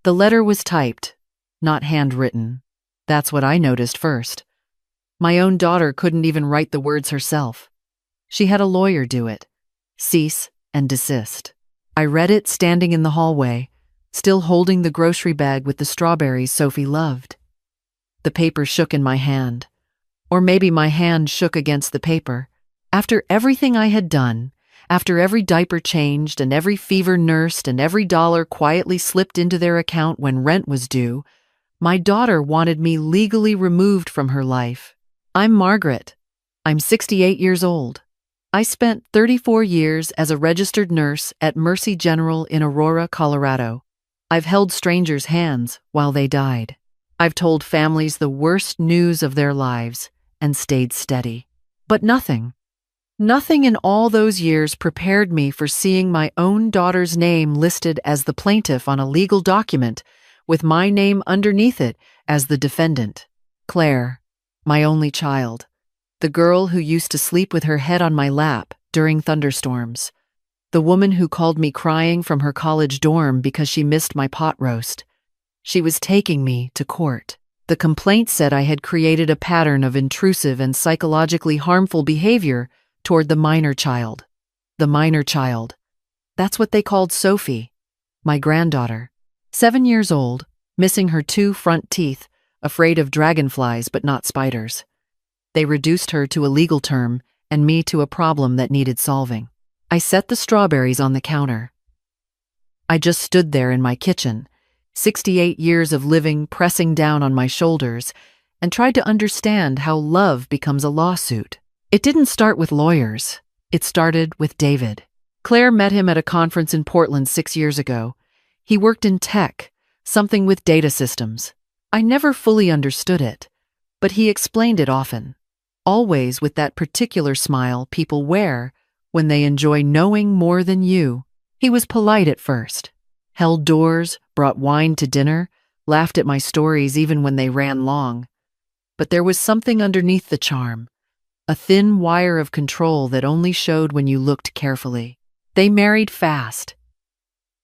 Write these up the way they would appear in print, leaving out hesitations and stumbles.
The letter was typed, not handwritten. That's what I noticed first. My own daughter couldn't even write the words herself. She had a lawyer do it. Cease and desist. I read it standing in the hallway, still holding the grocery bag with the strawberries Sophie loved. The paper shook in my hand. Or maybe my hand shook against the paper. After everything I had done, after every diaper changed and every fever nursed and every dollar quietly slipped into their account when rent was due, my daughter wanted me legally removed from her life. I'm Margaret. I'm 68 years old. I spent 34 years as a registered nurse at Mercy General in Aurora, Colorado. I've held strangers' hands while they died. I've told families the worst news of their lives and stayed steady. But nothing in all those years prepared me for seeing my own daughter's name listed as the plaintiff on a legal document with my name underneath it as the defendant. Claire, my only child, the girl who used to sleep with her head on my lap during thunderstorms, the woman who called me crying from her college dorm because she missed my pot roast. She was taking me to court. The complaint said I had created a pattern of intrusive and psychologically harmful behavior toward the minor child. The minor child. That's what they called Sophie, my granddaughter. 7 years old, missing her 2 front teeth, afraid of dragonflies but not spiders. They reduced her to a legal term and me to a problem that needed solving. I set the strawberries on the counter. I just stood there in my kitchen, 68 years of living pressing down on my shoulders, and tried to understand how love becomes a lawsuit. It didn't start with lawyers. It started with David. Claire met him at a conference in Portland 6 years ago. He worked in tech, something with data systems. I never fully understood it, but he explained it often, always with that particular smile people wear when they enjoy knowing more than you. He was polite at first, held doors, brought wine to dinner, laughed at my stories even when they ran long. But there was something underneath the charm, a thin wire of control that only showed when you looked carefully. They married fast.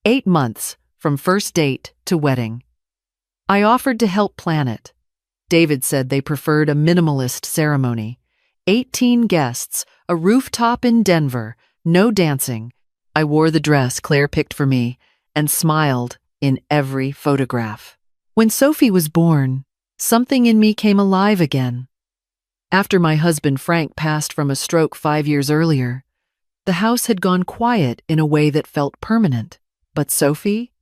8 months from first date to wedding. I offered to help plan it. David said they preferred a minimalist ceremony. 18 guests, a rooftop in Denver, no dancing. I wore the dress Claire picked for me and smiled in every photograph. When Sophie was born, something in me came alive again. After my husband Frank passed from a stroke 5 years earlier, the house had gone quiet in a way that felt permanent. But Sophie?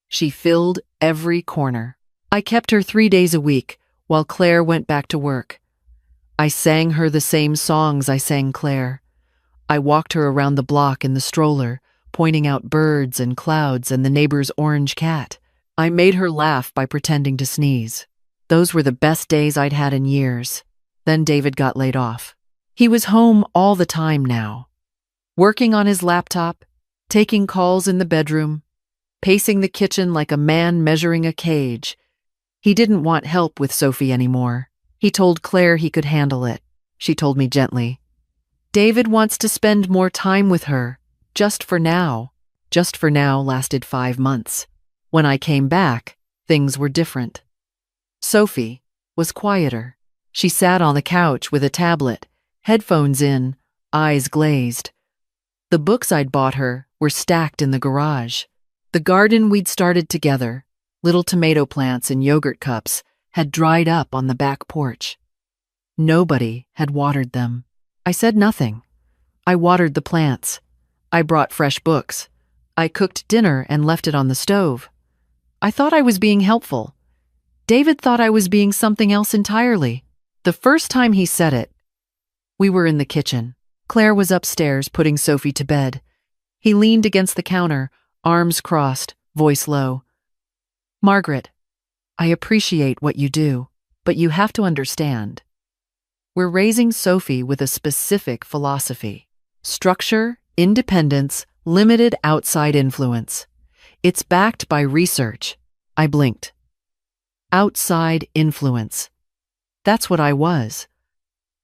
She filled every corner. I kept her 3 days a week while Claire went back to work. I sang her the same songs I sang Claire. I walked her around the block in the stroller, pointing out birds and clouds and the neighbor's orange cat. I made her laugh by pretending to sneeze. Those were the best days I'd had in years. Then David got laid off. He was home all the time now, working on his laptop, taking calls in the bedroom, pacing the kitchen like a man measuring a cage. He didn't want help with Sophie anymore. He told Claire he could handle it. She told me gently. David wants to spend more time with her, just for now. Just for now lasted 5 months. When I came back, things were different. Sophie was quieter. She sat on the couch with a tablet, headphones in, eyes glazed. The books I'd bought her were stacked in the garage. The garden we'd started together, little tomato plants and yogurt cups, had dried up on the back porch. Nobody had watered them. I said nothing. I watered the plants. I brought fresh books. I cooked dinner and left it on the stove. I thought I was being helpful. David thought I was being something else entirely. The first time he said it, we were in the kitchen. Claire was upstairs putting Sophie to bed. He leaned against the counter, arms crossed, voice low. Margaret, I appreciate what you do, but you have to understand. We're raising Sophie with a specific philosophy. Structure, independence, limited outside influence. It's backed by research. I blinked. Outside influence. That's what I was.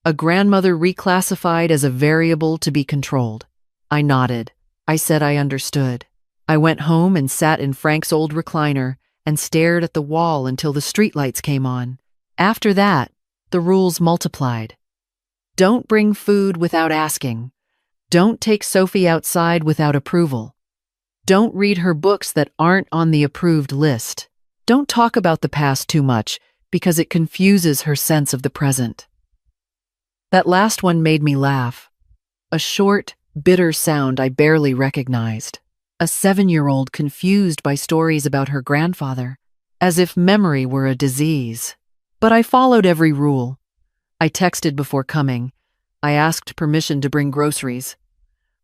A grandmother reclassified as a variable to be controlled. I nodded. I said I understood. I went home and sat in Frank's old recliner and stared at the wall until the streetlights came on. After that, the rules multiplied. Don't bring food without asking. Don't take Sophie outside without approval. Don't read her books that aren't on the approved list. Don't talk about the past too much because it confuses her sense of the present. That last one made me laugh. A short, bitter sound I barely recognized. A 7-year-old confused by stories about her grandfather, as if memory were a disease. But I followed every rule. I texted before coming. I asked permission to bring groceries.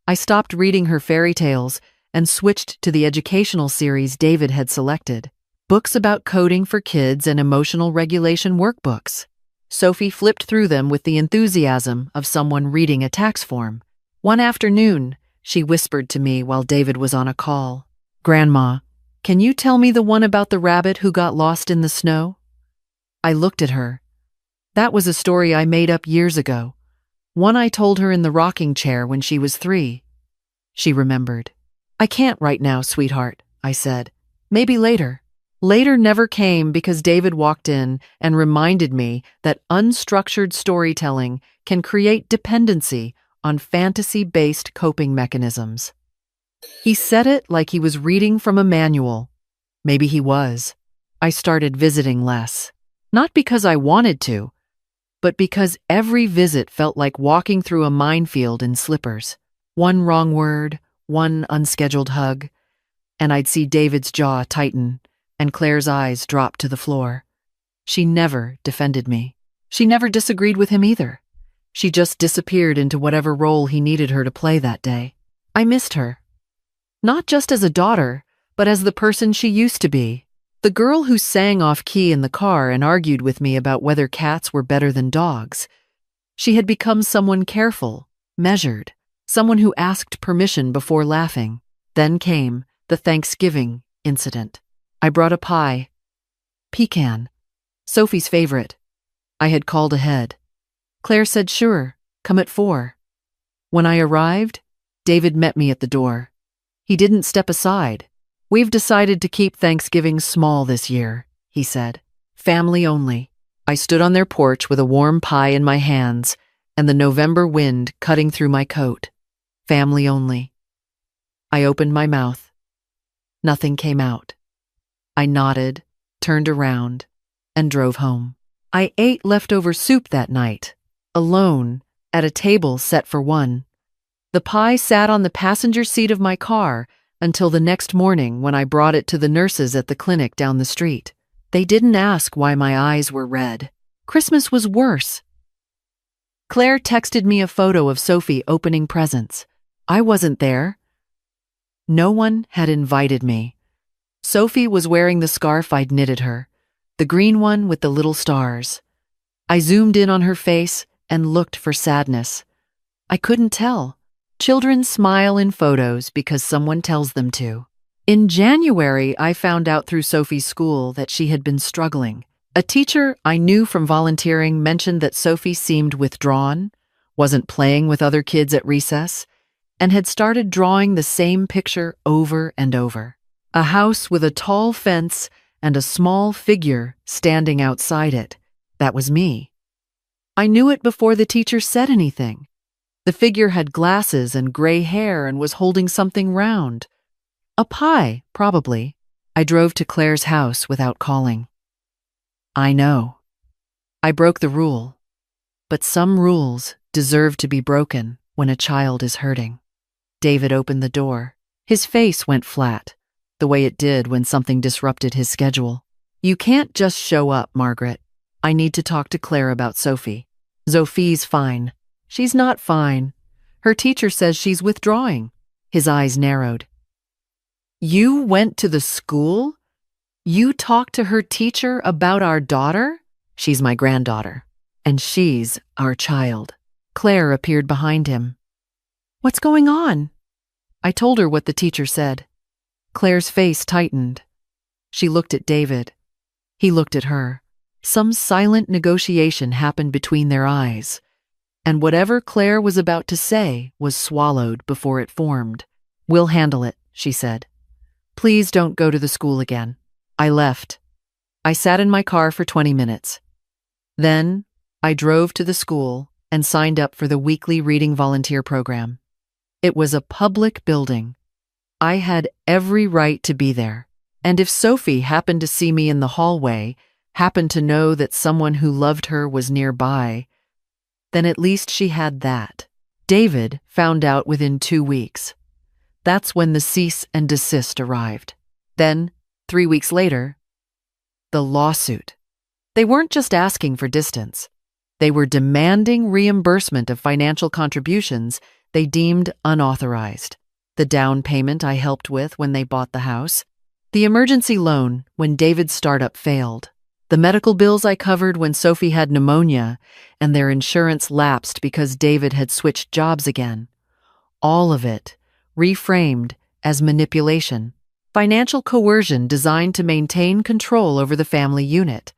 I stopped reading her fairy tales and switched to the educational series David had selected. Books about coding for kids and emotional regulation workbooks. Sophie flipped through them with the enthusiasm of someone reading a tax form. One afternoon, she whispered to me while David was on a call. "Grandma, can you tell me the one about the rabbit who got lost in the snow?" I looked at her. That was a story I made up years ago. One I told her in the rocking chair when she was 3. She remembered. "I can't right now, sweetheart," I said. "Maybe later." Later never came because David walked in and reminded me that unstructured storytelling can create dependency on fantasy-based coping mechanisms. He said it like he was reading from a manual. Maybe he was. I started visiting less. Not because I wanted to, but because every visit felt like walking through a minefield in slippers. One wrong word, one unscheduled hug, and I'd see David's jaw tighten and Claire's eyes drop to the floor. She never defended me. She never disagreed with him either. She just disappeared into whatever role he needed her to play that day. I missed her. Not just as a daughter, but as the person she used to be. The girl who sang off-key in the car and argued with me about whether cats were better than dogs. She had become someone careful, measured, someone who asked permission before laughing. Then came the Thanksgiving incident. I brought a pie. Pecan. Sophie's favorite. I had called ahead. Claire said, "Sure, come at 4. When I arrived, David met me at the door. He didn't step aside. "We've decided to keep Thanksgiving small this year," he said. "Family only." I stood on their porch with a warm pie in my hands and the November wind cutting through my coat. Family only. I opened my mouth. Nothing came out. I nodded, turned around, and drove home. I ate leftover soup that night, alone, at a table set for 1. The pie sat on the passenger seat of my car until the next morning when I brought it to the nurses at the clinic down the street. They didn't ask why my eyes were red. Christmas was worse. Claire texted me a photo of Sophie opening presents. I wasn't there. No one had invited me. Sophie was wearing the scarf I'd knitted her, the green one with the little stars. I zoomed in on her face and looked for sadness. I couldn't tell. Children smile in photos because someone tells them to. In January, I found out through Sophie's school that she had been struggling. A teacher I knew from volunteering mentioned that Sophie seemed withdrawn, wasn't playing with other kids at recess, and had started drawing the same picture over and over. A house with a tall fence and a small figure standing outside it. That was me. I knew it before the teacher said anything. The figure had glasses and gray hair and was holding something round. A pie, probably. I drove to Claire's house without calling. I know. I broke the rule. But some rules deserve to be broken when a child is hurting. David opened the door. His face went flat, the way it did when something disrupted his schedule. "You can't just show up, Margaret. I need to talk to Claire about Sophie." "Sophie's fine." "She's not fine. Her teacher says she's withdrawing." His eyes narrowed. "You went to the school? You talked to her teacher about our daughter?" "She's my granddaughter, and she's our child." Claire appeared behind him. "What's going on?" I told her what the teacher said. Claire's face tightened. She looked at David. He looked at her. Some silent negotiation happened between their eyes, and whatever Claire was about to say was swallowed before it formed. "We'll handle it," she said. Please don't go to the school again. I left. I sat in my car for 20 minutes. Then, I drove to the school and signed up for the weekly reading volunteer program. It was a public building. I had every right to be there. And if Sophie happened to see me in the hallway, happened to know that someone who loved her was nearby, then at least she had that. David found out within 2 weeks. That's when the cease and desist arrived. Then, 3 weeks later, the lawsuit. They weren't just asking for distance. They were demanding reimbursement of financial contributions they deemed unauthorized. The down payment I helped with when they bought the house, the emergency loan when David's startup failed, the medical bills I covered when Sophie had pneumonia and their insurance lapsed because David had switched jobs again. All of it reframed as manipulation, financial coercion designed to maintain control over the family unit.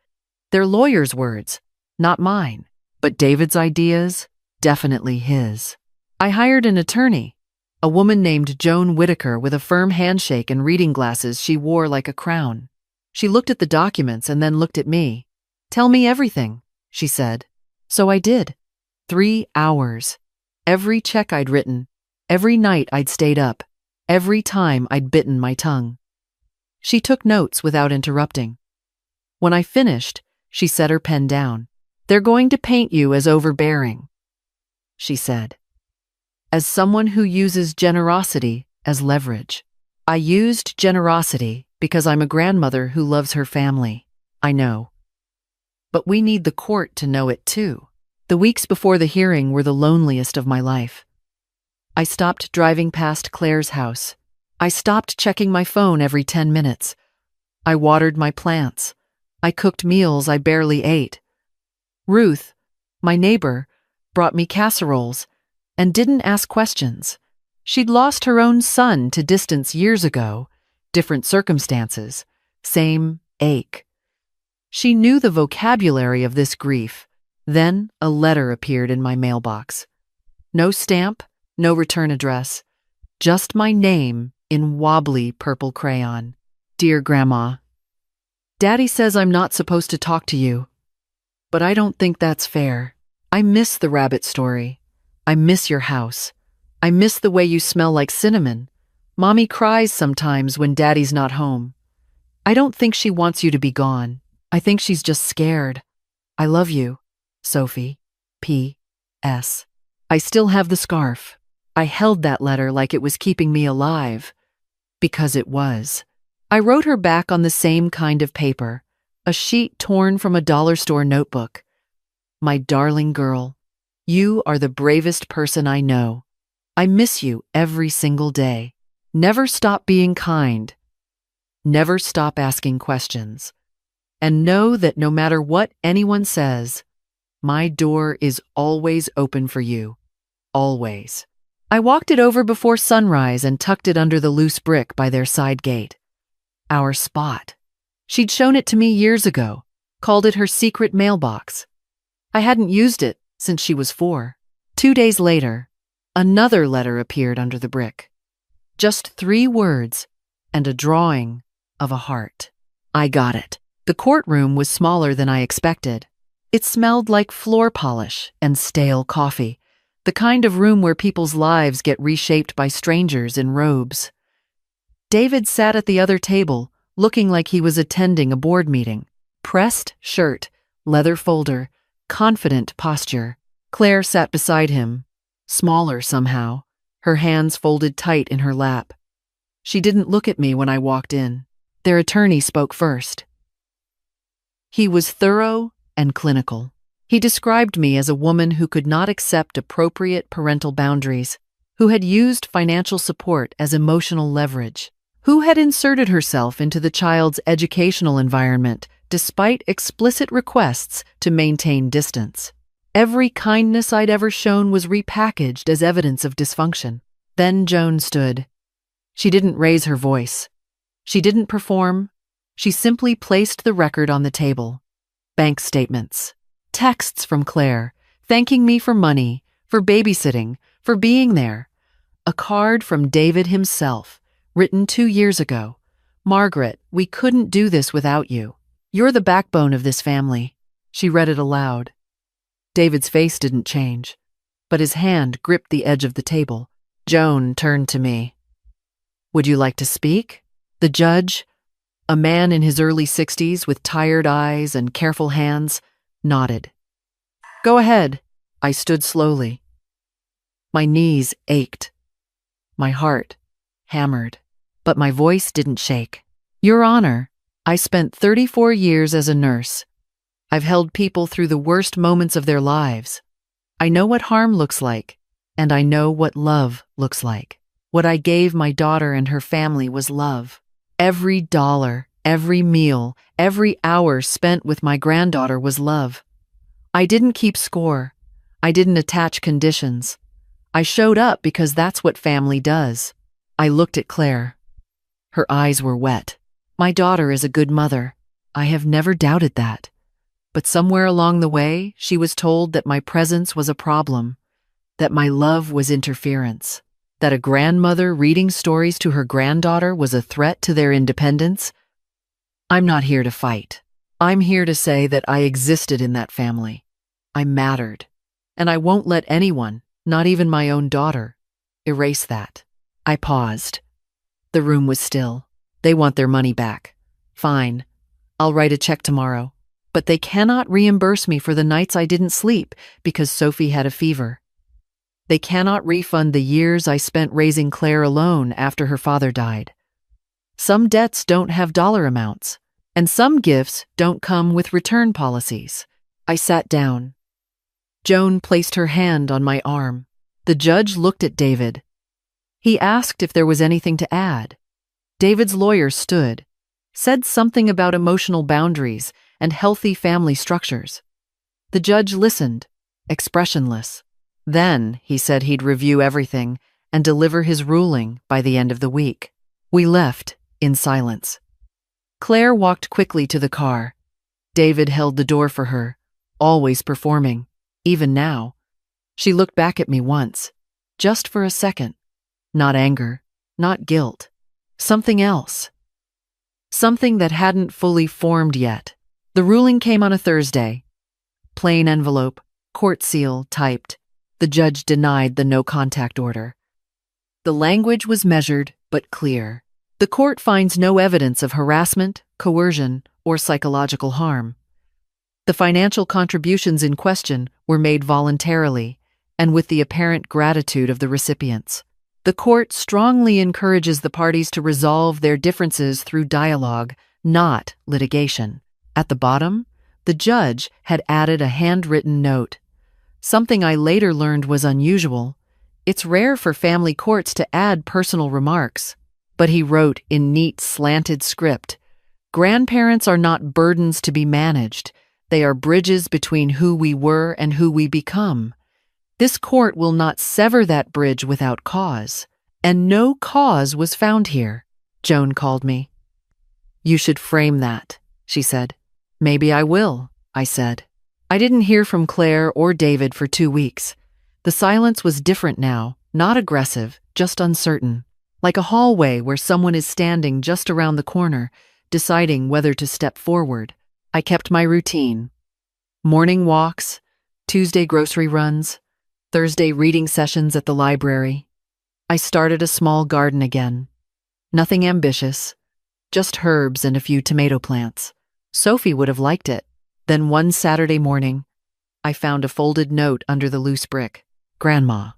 Their lawyers' words, not mine, but David's ideas, definitely his. I hired an attorney, a woman named Joan Whitaker with a firm handshake and reading glasses she wore like a crown. She looked at the documents and then looked at me. "Tell me everything," she said. So I did. 3 hours. Every check I'd written, every night I'd stayed up, every time I'd bitten my tongue. She took notes without interrupting. When I finished, she set her pen down. "They're going to paint you as overbearing," she said. "As someone who uses generosity as leverage." I used generosity because I'm a grandmother who loves her family. I know. But we need the court to know it too. The weeks before the hearing were the loneliest of my life. I stopped driving past Claire's house. I stopped checking my phone every 10 minutes. I watered my plants. I cooked meals I barely ate. Ruth, my neighbor, brought me casseroles and didn't ask questions. She'd lost her own son to distance years ago, different circumstances, same ache. She knew the vocabulary of this grief. Then a letter appeared in my mailbox. No stamp, no return address, just my name in wobbly purple crayon. "Dear Grandma, Daddy says I'm not supposed to talk to you, but I don't think that's fair. I miss the rabbit story. I miss your house. I miss the way you smell like cinnamon. Mommy cries sometimes when Daddy's not home. I don't think she wants you to be gone. I think she's just scared. I love you, Sophie. P.S. I still have the scarf. I held that letter like it was keeping me alive. Because it was. I wrote her back on the same kind of paper, a sheet torn from a dollar store notebook. My darling girl, you are the bravest person I know. I miss you every single day. Never stop being kind. Never stop asking questions. And know that no matter what anyone says, my door is always open for you. Always. I walked it over before sunrise and tucked it under the loose brick by their side gate. Our spot. She'd shown it to me years ago, called it her secret mailbox. I hadn't used it since she was 4. 2 days later, another letter appeared under the brick. Just 3 words and a drawing of a heart. I got it. The courtroom was smaller than I expected. It smelled like floor polish and stale coffee, the kind of room where people's lives get reshaped by strangers in robes. David sat at the other table, looking like he was attending a board meeting. Pressed shirt, leather folder, confident posture. Claire sat beside him, smaller somehow, her hands folded tight in her lap. She didn't look at me when I walked in. Their attorney spoke first. He was thorough and clinical. He described me as a woman who could not accept appropriate parental boundaries, who had used financial support as emotional leverage, who had inserted herself into the child's educational environment despite explicit requests to maintain distance. Every kindness I'd ever shown was repackaged as evidence of dysfunction. Then Joan stood. She didn't raise her voice. She didn't perform. She simply placed the record on the table. Bank statements. Texts from Claire, thanking me for money, for babysitting, for being there. A card from David himself, written 2 years ago, Margaret, we couldn't do this without you. You're the backbone of this family. She read it aloud. David's face didn't change, but his hand gripped the edge of the table. Joan turned to me. Would you like to speak? The judge, a man in his early 60s with tired eyes and careful hands, nodded. Go ahead. I stood slowly. My knees ached. My heart hammered, but my voice didn't shake. Your Honor, I spent 34 years as a nurse. I've held people through the worst moments of their lives. I know what harm looks like, and I know what love looks like. What I gave my daughter and her family was love. Every dollar, every meal, every hour spent with my granddaughter was love. I didn't keep score. I didn't attach conditions. I showed up because that's what family does. I looked at Claire. Her eyes were wet. My daughter is a good mother. I have never doubted that. But somewhere along the way, she was told that my presence was a problem, that my love was interference, that a grandmother reading stories to her granddaughter was a threat to their independence. I'm not here to fight. I'm here to say that I existed in that family. I mattered. And I won't let anyone, not even my own daughter, erase that. I paused. The room was still. They want their money back. Fine. I'll write a check tomorrow. But they cannot reimburse me for the nights I didn't sleep because Sophie had a fever. They cannot refund the years I spent raising Claire alone after her father died. Some debts don't have dollar amounts, and some gifts don't come with return policies. I sat down. Joan placed her hand on my arm. The judge looked at David. He asked if there was anything to add. David's lawyer stood, said something about emotional boundaries and healthy family structures. The judge listened, expressionless. Then he said he'd review everything and deliver his ruling by the end of the week. We left in silence. Claire walked quickly to the car. David held the door for her, always performing, even now. She looked back at me once, just for a second. Not anger, not guilt. Something else. Something that hadn't fully formed yet. The ruling came on a Thursday. Plain envelope, court seal, typed. The judge denied the no-contact order. The language was measured but clear. The court finds no evidence of harassment, coercion, or psychological harm. The financial contributions in question were made voluntarily and with the apparent gratitude of the recipients. The court strongly encourages the parties to resolve their differences through dialogue, not litigation. At the bottom, the judge had added a handwritten note. Something I later learned was unusual. It's rare for family courts to add personal remarks. But he wrote in neat, slanted script, "Grandparents are not burdens to be managed. They are bridges between who we were and who we become. This court will not sever that bridge without cause." And no cause was found here. Joan called me. "You should frame that," she said. "Maybe I will," I said. I didn't hear from Claire or David for 2 weeks. The silence was different now, not aggressive, just uncertain. Like a hallway where someone is standing just around the corner, deciding whether to step forward. I kept my routine. Morning walks, Tuesday grocery runs, Thursday reading sessions at the library. I started a small garden again. Nothing ambitious, just herbs and a few tomato plants. Sophie would have liked it. Then one Saturday morning, I found a folded note under the loose brick. "Grandma,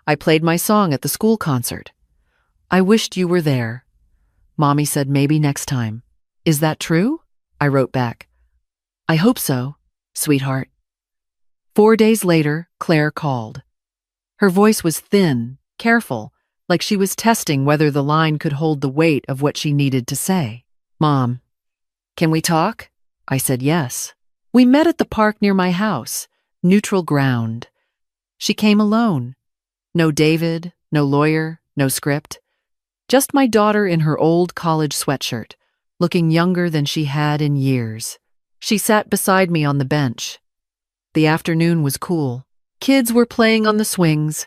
I played my song at the school concert. I wished you were there. Mommy said maybe next time. Is that true?" I wrote back. "I hope so, sweetheart." 4 days later, Claire called. Her voice was thin, careful, like she was testing whether the line could hold the weight of what she needed to say. "Mom, can we talk?" I said yes. We met at the park near my house, neutral ground. She came alone. No David, no lawyer, no script. Just my daughter in her old college sweatshirt, looking younger than she had in years. She sat beside me on the bench. The afternoon was cool. Kids were playing on the swings.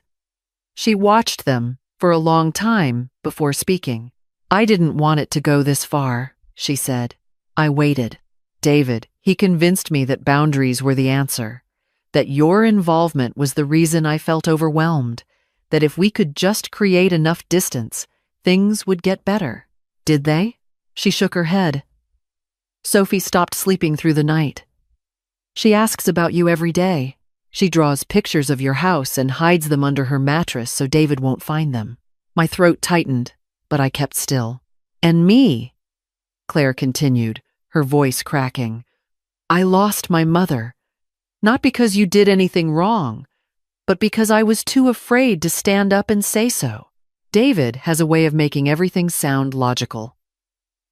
She watched them for a long time before speaking. I didn't want it to go this far, she said. I waited. David, he convinced me that boundaries were the answer, that your involvement was the reason I felt overwhelmed, that if we could just create enough distance, things would get better. Did they? She shook her head. Sophie stopped sleeping through the night. She asks about you every day. She draws pictures of your house and hides them under her mattress so David won't find them. My throat tightened, but I kept still. And me, Claire continued, her voice cracking. I lost my mother. Not because you did anything wrong, but because I was too afraid to stand up and say so. David has a way of making everything sound logical.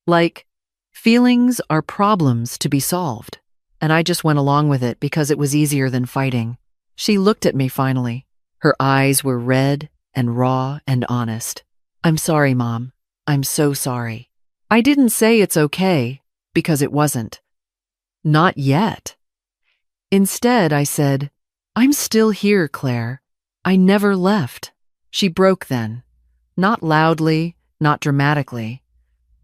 Like, feelings are problems to be solved. And I just went along with it because it was easier than fighting. She looked at me finally. Her eyes were red and raw and honest. I'm sorry, Mom. I'm so sorry. I didn't say it's okay, because it wasn't. Not yet. Instead, I said, I'm still here, Claire. I never left. She broke then. Not loudly, not dramatically.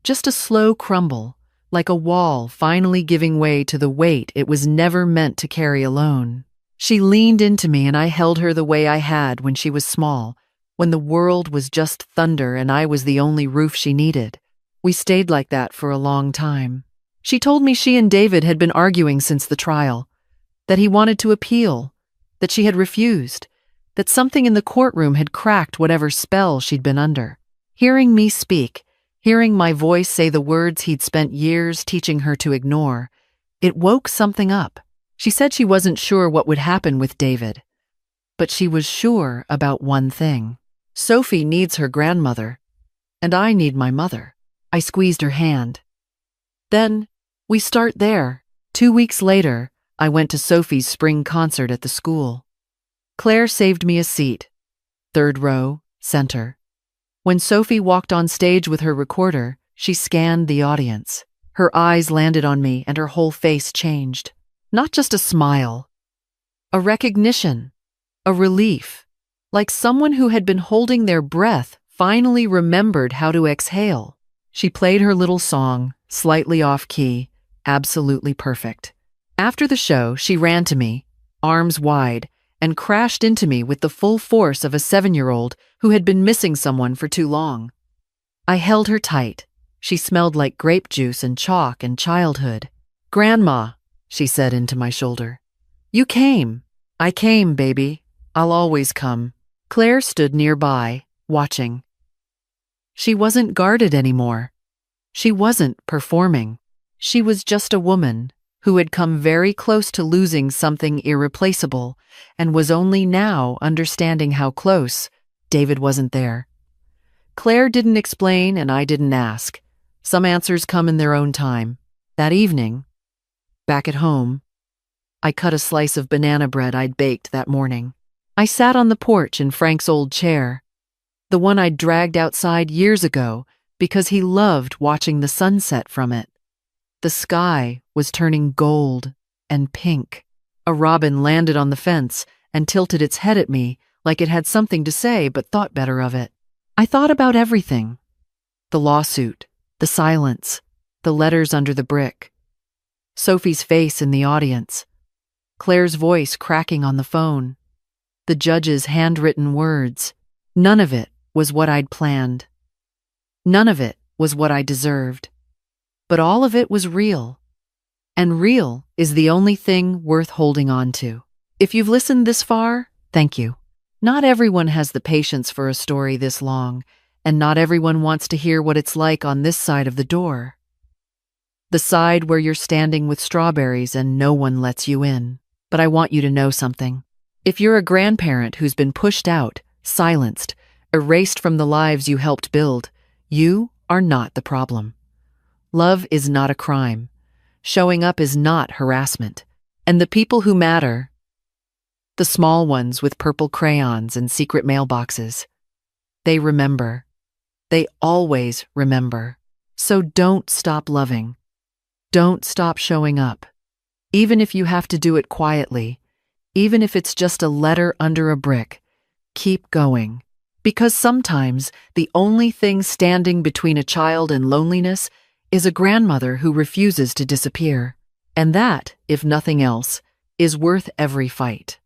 Just a slow crumble, like a wall finally giving way to the weight it was never meant to carry alone. She leaned into me and I held her the way I had when she was small, when the world was just thunder and I was the only roof she needed. We stayed like that for a long time. She told me she and David had been arguing since the trial, that he wanted to appeal, that she had refused, that something in the courtroom had cracked whatever spell she'd been under. Hearing me speak, hearing my voice say the words he'd spent years teaching her to ignore, it woke something up. She said she wasn't sure what would happen with David, but she was sure about one thing. Sophie needs her grandmother, and I need my mother. I squeezed her hand. Then, we start there. 2 weeks later, I went to Sophie's spring concert at the school. Claire saved me a seat, 3rd row, center. When Sophie walked on stage with her recorder, she scanned the audience. Her eyes landed on me and her whole face changed. Not just a smile, a recognition, a relief, like someone who had been holding their breath finally remembered how to exhale. She played her little song, slightly off-key, absolutely perfect. After the show, she ran to me, arms wide, and crashed into me with the full force of a 7-year-old who had been missing someone for too long. I held her tight. She smelled like grape juice and chalk and childhood. "Grandma," she said into my shoulder. "You came." "I came, baby. I'll always come." Claire stood nearby, watching. She wasn't guarded anymore. She wasn't performing. She was just a woman who had come very close to losing something irreplaceable and was only now understanding how close. David wasn't there. Claire didn't explain and I didn't ask. Some answers come in their own time. That evening, back at home, I cut a slice of banana bread I'd baked that morning. I sat on the porch in Frank's old chair, the one I'd dragged outside years ago because he loved watching the sunset from it. The sky was turning gold and pink. A robin landed on the fence and tilted its head at me like it had something to say but thought better of it. I thought about everything. The lawsuit, the silence, the letters under the brick, Sophie's face in the audience, Claire's voice cracking on the phone, the judge's handwritten words. None of it was what I'd planned. None of it was what I deserved. But all of it was real. And real is the only thing worth holding on to. If you've listened this far, thank you. Not everyone has the patience for a story this long, and not everyone wants to hear what it's like on this side of the door. The side where you're standing with strawberries and no one lets you in. But I want you to know something. If you're a grandparent who's been pushed out, silenced, erased from the lives you helped build, you are not the problem. Love is not a crime. Showing up is not harassment. And the people who matter, the small ones with purple crayons and secret mailboxes, they remember. They always remember. So don't stop loving. Don't stop showing up. Even if you have to do it quietly, even if it's just a letter under a brick, keep going. Because sometimes the only thing standing between a child and loneliness is a grandmother who refuses to disappear. And that, if nothing else, is worth every fight.